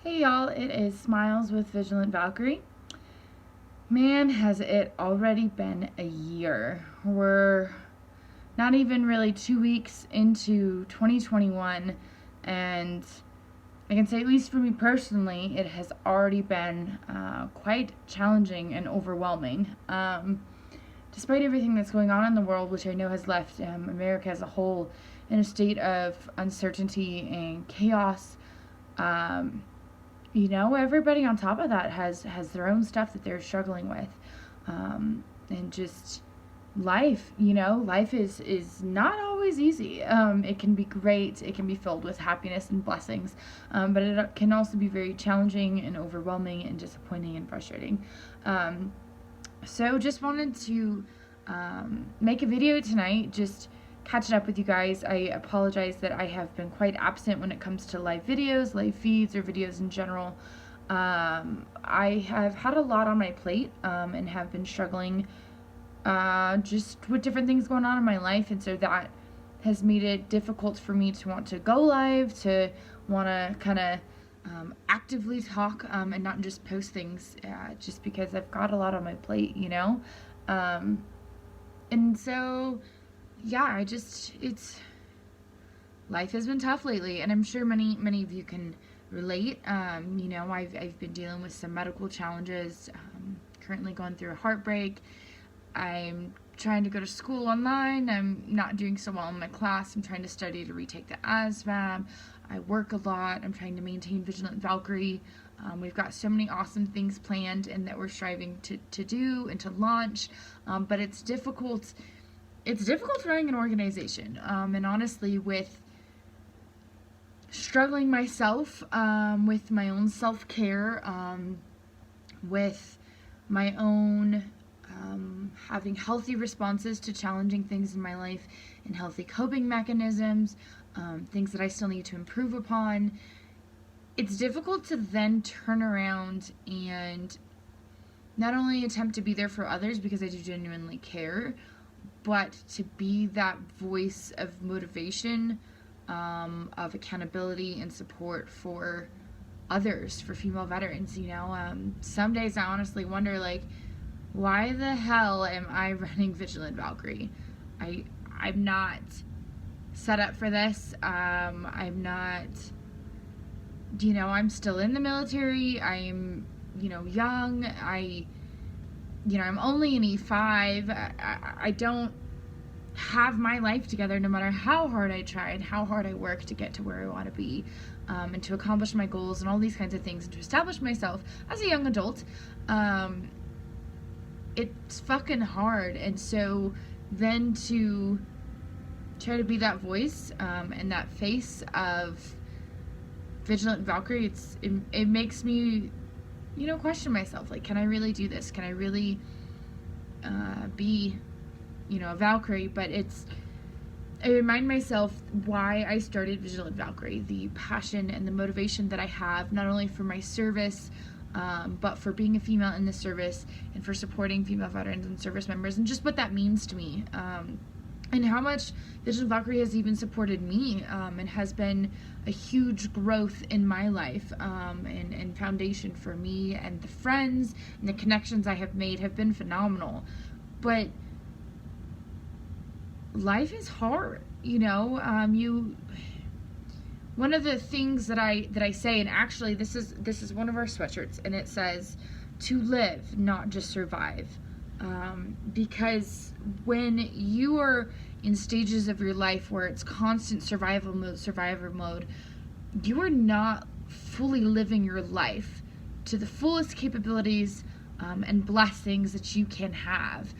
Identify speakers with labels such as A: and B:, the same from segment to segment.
A: Hey y'all, it is Smiles with Vigilant Valkyrie. Man, has it already been a year. We're not even really 2 weeks into 2021, and I can say, at least for me personally, it has already been quite challenging and overwhelming. Despite everything that's going on in the world, which I know has left America as a whole in a state of uncertainty and chaos. Everybody on top of that has their own stuff that they're struggling with, and just life. Life is not always easy. It can be great. It can be filled with happiness and blessings, but it can also be very challenging and overwhelming and disappointing and frustrating. So just wanted to make a video tonight, just catching up with you guys. I apologize that I have been quite absent when it comes to live videos, live feeds, or videos in general. I have had a lot on my plate and have been struggling just with different things going on in my life, and so that has made it difficult for me to want to go live, to want to kind of actively talk and not just post things, just because I've got a lot on my plate, and so yeah, life has been tough lately, and I'm sure many of you can relate. I've been dealing with some medical challenges, currently going through a heartbreak. I'm trying to go to school online. I'm not doing so well in my class. I'm trying to study to retake the ASVAB. I work a lot. I'm trying to maintain Vigilant Valkyrie. We've got so many awesome things planned and that we're striving to do and to launch, but it's difficult. It's difficult running an organization, and honestly, with struggling myself, with my own self-care, with my own having healthy responses to challenging things in my life and healthy coping mechanisms, things that I still need to improve upon. It's difficult to then turn around and not only attempt to be there for others because I do genuinely care, but to be that voice of motivation, of accountability and support for others, for female veterans. Some days I honestly wonder, why the hell am I running Vigilant Valkyrie? I'm not set up for this. I'm not, I'm still in the military. I'm, young. I'm only an E5. I don't have my life together, no matter how hard I try and how hard I work to get to where I want to be, and to accomplish my goals and all these kinds of things, and to establish myself as a young adult. It's fucking hard, and so then to try to be that voice and that face of Vigilant Valkyrie, it makes me question myself, can I really do this? Can I really be a Valkyrie? But I remind myself why I started Vigilant Valkyrie, the passion and the motivation that I have, not only for my service, but for being a female in the service and for supporting female veterans and service members, and just what that means to me, and how much Vigilant Valkyrie has even supported me, and has been a huge growth in my life, and foundation for me, and the friends and the connections I have made have been phenomenal. But life is hard, one of the things that I say, and actually this is one of our sweatshirts, and it says to live, not just survive, because when you are in stages of your life where it's constant survival mode, you are not fully living your life to the fullest capabilities and blessings that you can have,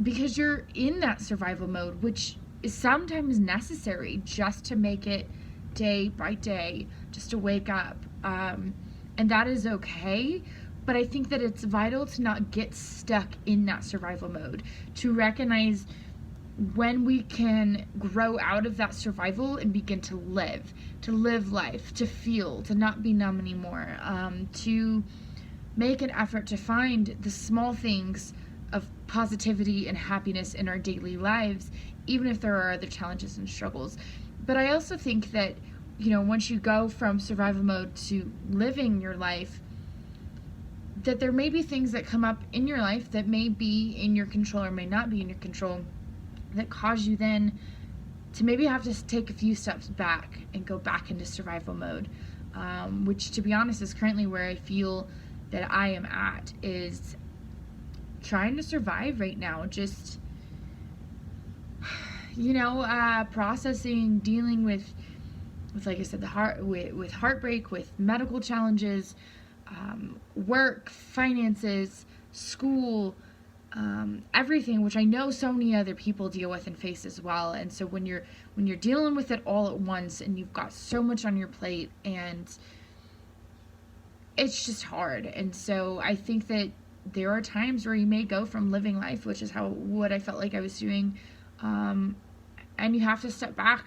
A: because you're in that survival mode, which is sometimes necessary just to make it day by day, just to wake up, and that is okay. But I think that it's vital to not get stuck in that survival mode, to recognize when we can grow out of that survival and begin to live life, to feel, to not be numb anymore, to make an effort to find the small things of positivity and happiness in our daily lives, even if there are other challenges and struggles. But I also think that once you go from survival mode to living your life, that there may be things that come up in your life that may be in your control or may not be in your control, that cause you then to maybe have to take a few steps back and go back into survival mode, which, to be honest, is currently where I feel that I am at, is trying to survive right now. Just, processing, dealing with like I said, with heartbreak, with medical challenges, work, finances, school, everything, which I know so many other people deal with and face as well. And so when you're dealing with it all at once, and you've got so much on your plate, and it's just hard. And so I think that there are times where you may go from living life, which is what I felt like I was doing, and you have to step back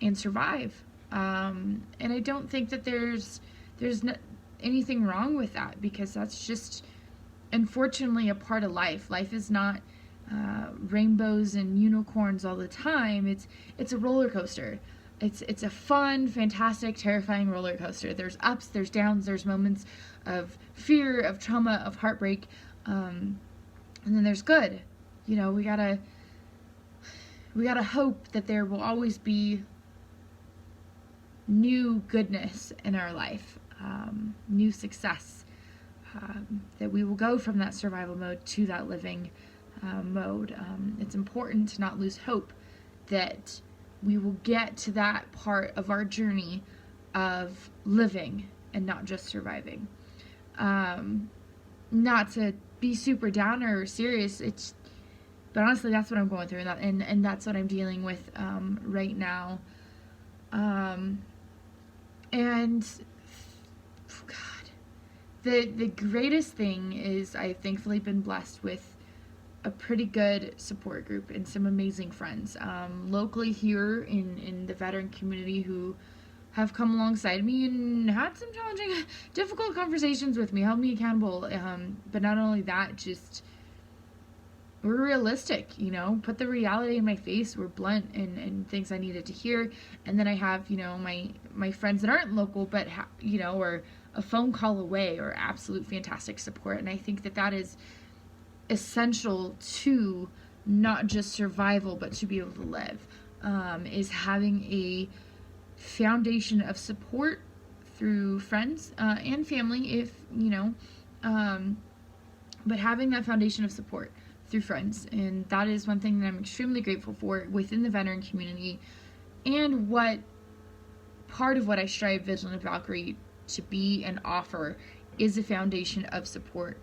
A: and survive. And I don't think that there's anything wrong with that, because that's just, unfortunately, a part of life. Life is not rainbows and unicorns all the time. It's a roller coaster. It's a fun, fantastic, terrifying roller coaster. There's ups, there's downs, there's moments of fear, of trauma, of heartbreak, and then there's good. We gotta hope that there will always be new goodness in our life, new success, that we will go from that survival mode to that living mode. It's important to not lose hope that we will get to that part of our journey of living and not just surviving. Not to be super down or serious, but honestly, that's what I'm going through, and that's what I'm dealing with right now. And God, the greatest thing is I've thankfully been blessed with a pretty good support group and some amazing friends locally here in the veteran community, who have come alongside me and had some challenging, difficult conversations with me, held me accountable. But not only that, just we're realistic, put the reality in my face. We're blunt and things I needed to hear. And then I have, my friends that aren't local, but, are a phone call away, or absolute fantastic support. And I think that is essential to not just survival, but to be able to live, is having a foundation of support through friends and family, but having that foundation of support through friends. And that is one thing that I'm extremely grateful for within the veteran community, and what part of what I strive Vigilant Valkyrie to be and offer is a foundation of support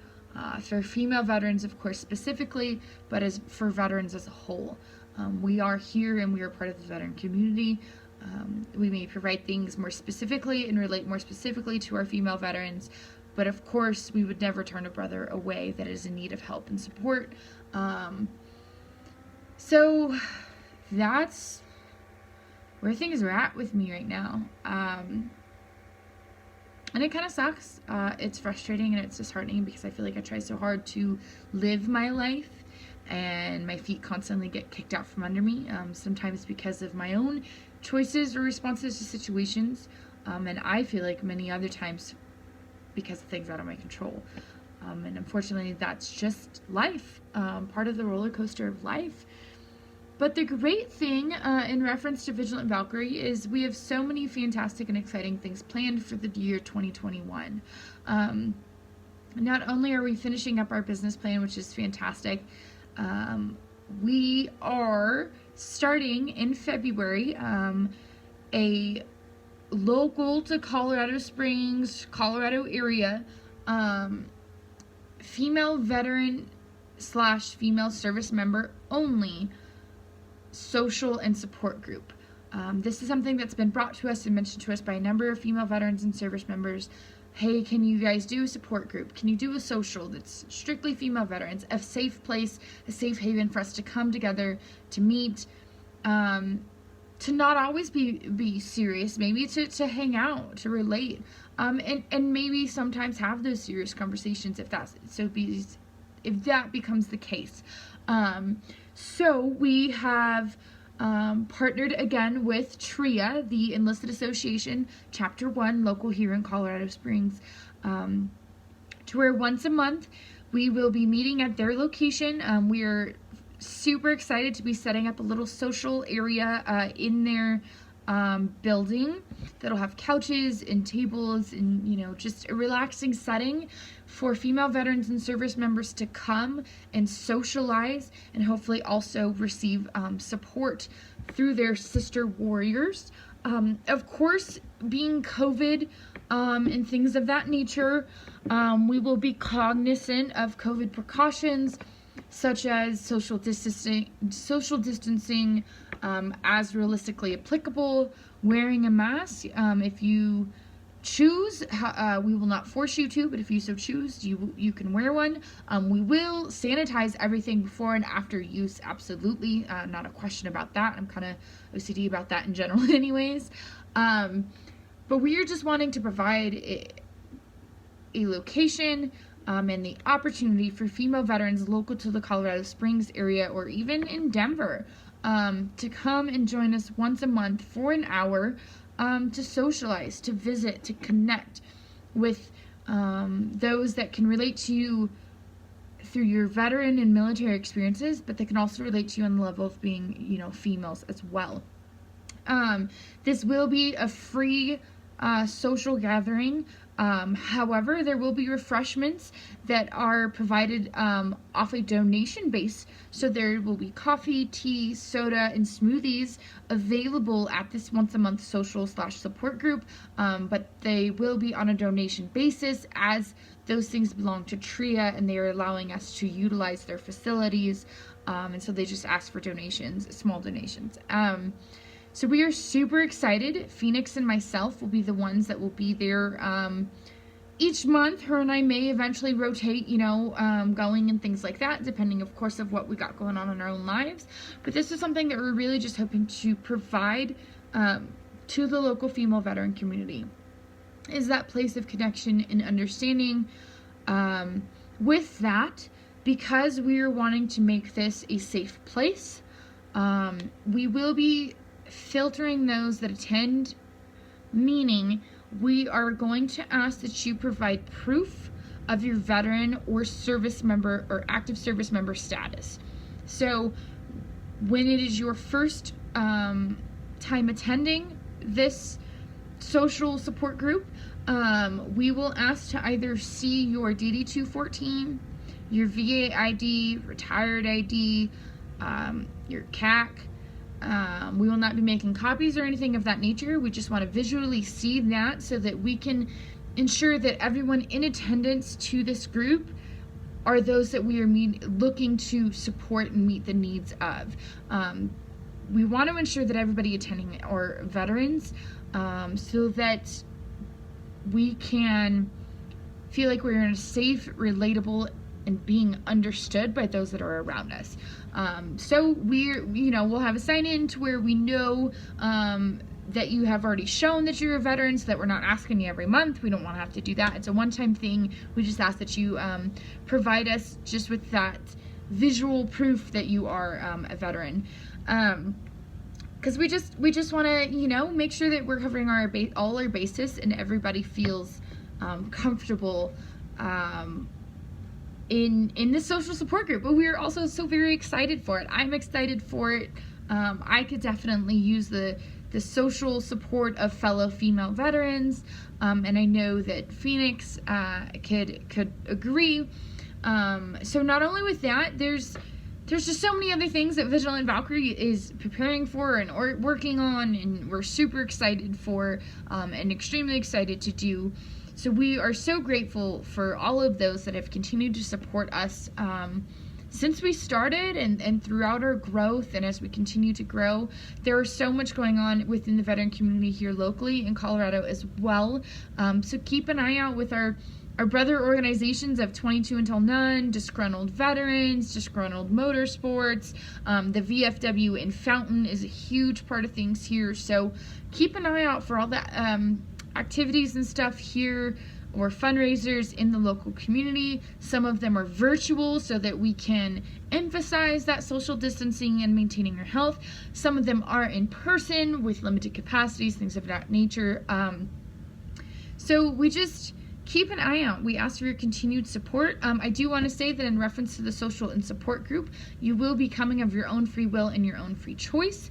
A: for female veterans, of course, specifically, but as for veterans as a whole. We are here and we are part of the veteran community. We may provide things more specifically and relate more specifically to our female veterans, but of course we would never turn a brother away that is in need of help and support. So that's where things are at with me right now. And it kind of sucks. It's frustrating and it's disheartening, because I feel like I try so hard to live my life, and my feet constantly get kicked out from under me, sometimes because of my own choices or responses to situations, and I feel like many other times because of things out of my control. And unfortunately, that's just life, part of the roller coaster of life. But the great thing in reference to Vigilant Valkyrie is we have so many fantastic and exciting things planned for the year 2021. Not only are we finishing up our business plan, which is fantastic, we are starting in February a local to Colorado Springs, Colorado area, female veteran / female service member only social and support group. This is something that's been brought to us and mentioned to us by a number of female veterans and service members. Hey, can you guys do a support group? Can you do a social that's strictly female veterans, a safe place, a safe haven for us to come together, to meet, to not always be serious, maybe to hang out, to relate, and maybe sometimes have those serious conversations if that becomes the case. So we have partnered again with TRIA, the Enlisted Association, Chapter 1, local here in Colorado Springs, to where once a month we will be meeting at their location. We are super excited to be setting up a little social area in their building that'll have couches and tables and, you know, just a relaxing setting for female veterans and service members to come and socialize and hopefully also receive support through their sister warriors. Of course, being COVID and things of that nature, we will be cognizant of COVID precautions such as social distancing as realistically applicable, wearing a mask if you choose. We will not force you to, but if you so choose, you can wear one. We will sanitize everything before and after use, absolutely, not a question about that. I'm kind of OCD about that in general anyways. But we are just wanting to provide a location and the opportunity for female veterans local to the Colorado Springs area or even in Denver to come and join us once a month for an hour to socialize, to visit, to connect with those that can relate to you through your veteran and military experiences, but they can also relate to you on the level of being, you know, females as well. This will be a free social gathering. However, there will be refreshments that are provided off a donation base. So there will be coffee, tea, soda, and smoothies available at this once a month social/support group. But they will be on a donation basis as those things belong to TRIA and they are allowing us to utilize their facilities. And so they just ask for donations, small donations. So we are super excited. Phoenix and myself will be the ones that will be there each month. Her and I may eventually rotate, you know, going and things like that, depending, of course, of what we got going on in our own lives. But this is something that we're really just hoping to provide to the local female veteran community, is that place of connection and understanding. With that, because we are wanting to make this a safe place, we will be filtering those that attend, meaning we are going to ask that you provide proof of your veteran or service member or active service member status. So when it is your first time attending this social support group, we will ask to either see your DD-214, your VA ID, retired ID, your CAC. We will not be making copies or anything of that nature. We just want to visually see that so that we can ensure that everyone in attendance to this group are those that we are looking to support and meet the needs of. We want to ensure that everybody attending are veterans, so that we can feel like we're in a safe, relatable, and being understood by those that are around us. So we'll have a sign in to where we know that you have already shown that you're a veteran, so that we're not asking you every month. We don't want to have to do that. It's a one-time thing. We just ask that you provide us just with that visual proof that you are a veteran. Because we just want to, make sure that we're covering all our bases and everybody feels comfortable in this social support group. But we are also so very excited for it. I'm excited for it. I could definitely use the social support of fellow female veterans, and I know that Phoenix could agree. So not only with that, there's just so many other things that Vigilant Valkyrie is preparing for and working on, and we're super excited for and extremely excited to do. So we are so grateful for all of those that have continued to support us since we started and throughout our growth, and as we continue to grow. There is so much going on within the veteran community here locally in Colorado as well. So keep an eye out with our brother organizations of 22 Until None, Disgruntled Veterans, Disgruntled Motorsports. The VFW in Fountain is a huge part of things here. So keep an eye out for all that activities and stuff here or fundraisers in the local community. Some of them are virtual so that we can emphasize that social distancing and maintaining our health. Some of them are in person with limited capacities, things of that nature. So we just keep an eye out. We ask for your continued support. I do want to say that in reference to the social and support group, you will be coming of your own free will and your own free choice.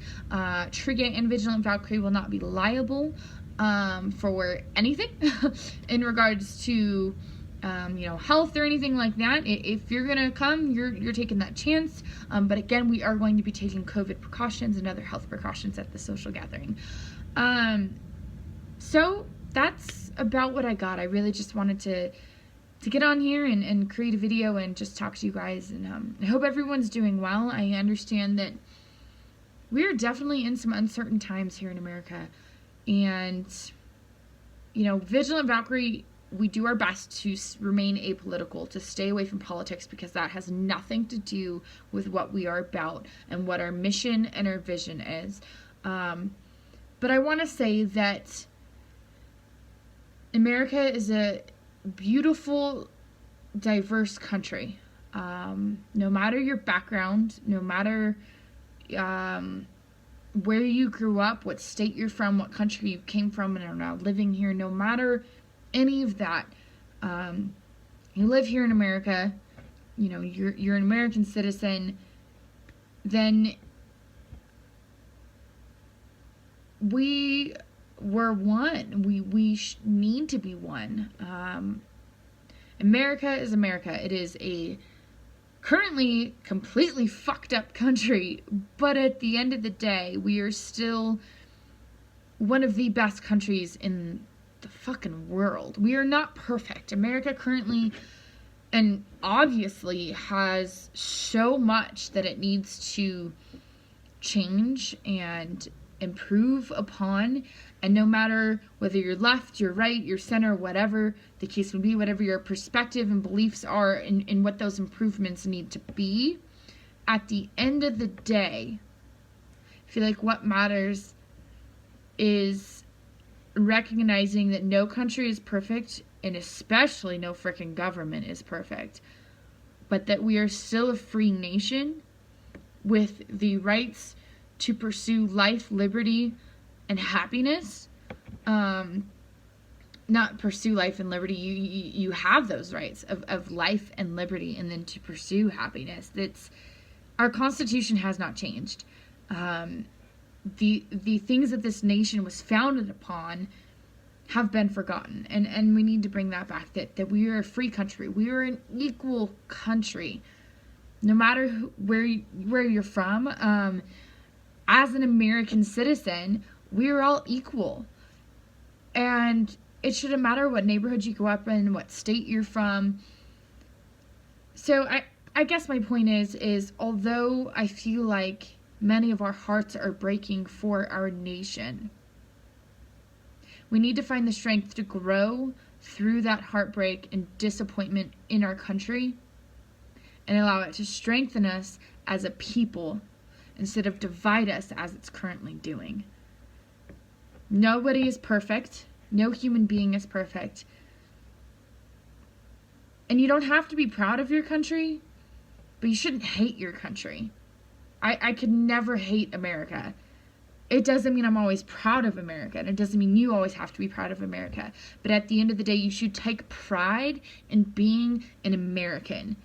A: Trigate and Vigilant Valkyrie will not be liable for anything in regards to health or anything like that. If you're gonna come, you're taking that chance. But again, we are going to be taking COVID precautions and other health precautions at the social gathering. So that's about what I got. I really just wanted to get on here and create a video and just talk to you guys, and I hope everyone's doing well. I understand that we're definitely in some uncertain times here in America, and Vigilant Valkyrie, we do our best to remain apolitical, to stay away from politics, because that has nothing to do with what we are about and what our mission and our vision is. But I want to say that America is a beautiful, diverse country. No matter your background, no matter where you grew up, what state you're from, what country you came from and are now living here, no matter any of that, you live here in America, you're an American citizen, then we're one. We need to be one. America is America. It is a currently completely fucked up country, but at the end of the day, we are still one of the best countries in the fucking world. We are not perfect. America currently and obviously has so much that it needs to change and improve upon, and no matter whether you're left, you're right, you're center, whatever the case would be, whatever your perspective and beliefs are in what those improvements need to be, at the end of the day, I feel like what matters is recognizing that no country is perfect, and especially no freaking government is perfect, but that we are still a free nation with the rights to pursue life, liberty, and happiness. Not pursue life and liberty. You have those rights of life and liberty, and then to pursue happiness. Our Constitution has not changed. The things that this nation was founded upon have been forgotten, and we need to bring that back. That we are a free country. We are an equal country, no matter where you're from. As an American citizen, we are all equal. And it shouldn't matter what neighborhood you grew up in, what state you're from. So I guess my point is although I feel like many of our hearts are breaking for our nation, we need to find the strength to grow through that heartbreak and disappointment in our country and allow it to strengthen us as a people, instead of divide us as it's currently doing. Nobody is perfect. No human being is perfect. And you don't have to be proud of your country, but you shouldn't hate your country. I could never hate America. It doesn't mean I'm always proud of America, and it doesn't mean you always have to be proud of America. But at the end of the day, you should take pride in being an American,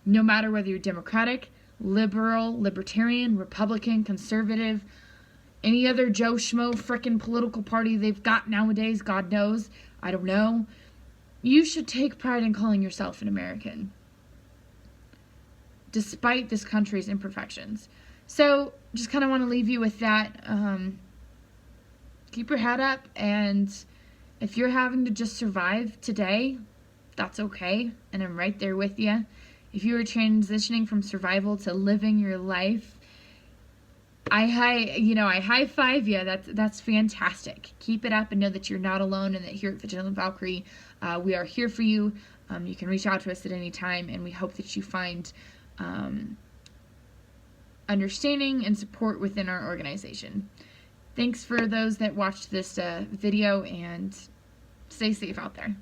A: no matter whether you're Democratic, liberal, libertarian, Republican, conservative, any other Joe Schmo frickin' political party they've got nowadays, God knows, I don't know. You should take pride in calling yourself an American, despite this country's imperfections. So, just kind of want to leave you with that. Keep your head up, and if you're having to just survive today, that's okay, and I'm right there with you. If you are transitioning from survival to living your life, I high five you. That's fantastic. Keep it up and know that you're not alone, and that here at Vigilant Valkyrie, we are here for you. You can reach out to us at any time, and we hope that you find understanding and support within our organization. Thanks for those that watched this video, and stay safe out there.